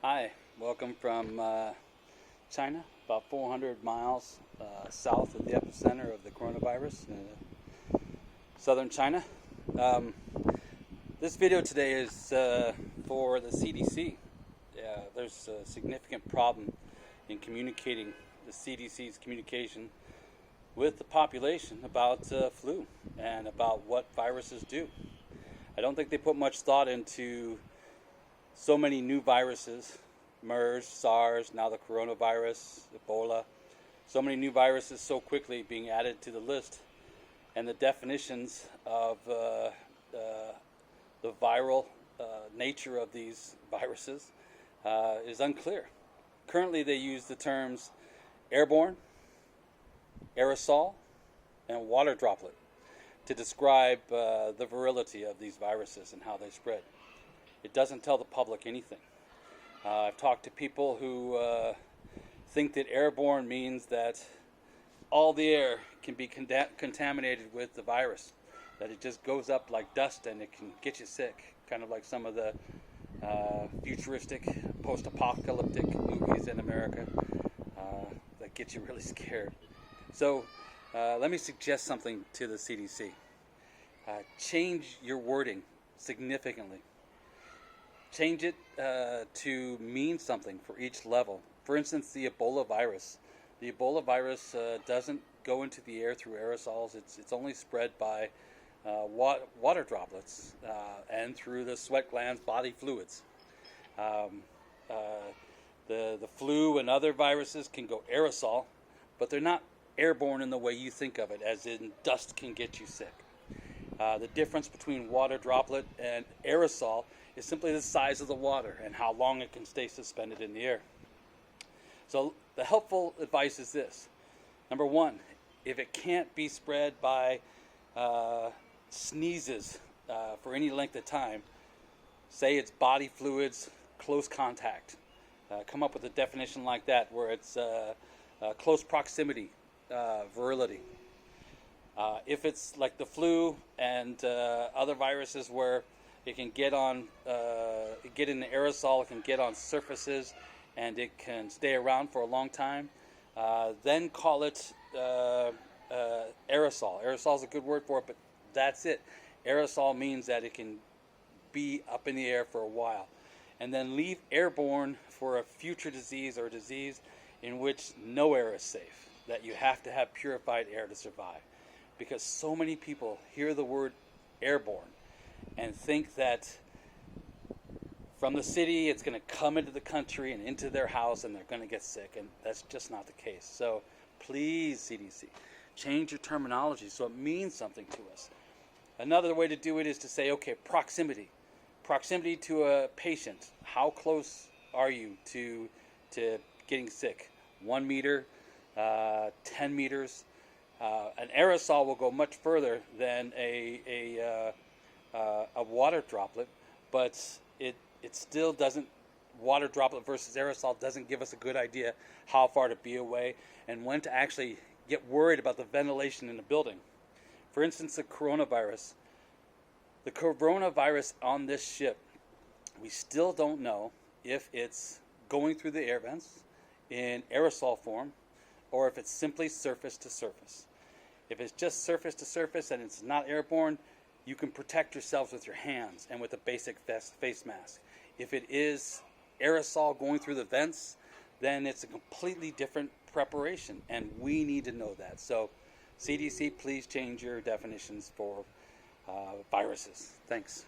Hi, welcome from China, about 400 miles south of the epicenter of the coronavirus in southern China. Um, this video today is for the CDC. There's a significant problem in communicating the CDC's communication with the population about flu and about what viruses do. I don't think they put much thought into so many new viruses, MERS, SARS, now the coronavirus, Ebola, so many new viruses so quickly being added to the list, and the definitions of the viral nature of these viruses is unclear. Currently they use the terms airborne, aerosol, and water droplet to describe the virility of these viruses and how they spread. It doesn't tell the public anything. I've talked to people who think that airborne means that all the air can be contaminated with the virus, that it just goes up like dust and it can get you sick, kind of like some of the futuristic, post-apocalyptic movies in America that get you really scared. So let me suggest something to the CDC. Change your wording significantly. Change it to mean something for each level. For instance, the Ebola virus. The Ebola virus doesn't go into the air through aerosols. It's only spread by water droplets and through the sweat glands, body fluids. The flu and other viruses can go aerosol, but they're not airborne in the way you think of it, as in dust can get you sick. The difference between water droplet and aerosol is simply the size of the water and how long it can stay suspended in the air. So the helpful advice is this. Number one, if it can't be spread by sneezes for any length of time, say it's body fluids, close contact. Come up with a definition like that where it's close proximity, virility. If it's like the flu and other viruses where it can get in the aerosol, it can get on surfaces, and it can stay around for a long time, then call it aerosol. Aerosol is a good word for it, but that's it. Aerosol means that it can be up in the air for a while. And then leave airborne for a future disease or a disease in which no air is safe, that you have to have purified air to survive. Because so many people hear the word airborne and think that from the city it's going to come into the country and into their house and they're going to get sick, and that's just not the case. So please, CDC, change your terminology so it means something to us. Another way to do it is to say, okay, proximity to a patient. How close are you to getting sick? 1 meter, 10 meters. An aerosol will go much further than a water droplet, but it still doesn't. Water droplet versus aerosol doesn't give us a good idea how far to be away and when to actually get worried about the ventilation in the building. For instance, the coronavirus. The coronavirus on this ship, we still don't know if it's going through the air vents in aerosol form or if it's simply surface to surface. If it's just surface to surface and it's not airborne, you can protect yourselves with your hands and with a basic face mask. If it is aerosol going through the vents, then it's a completely different preparation, and we need to know that. So CDC, please change your definitions for viruses. Thanks.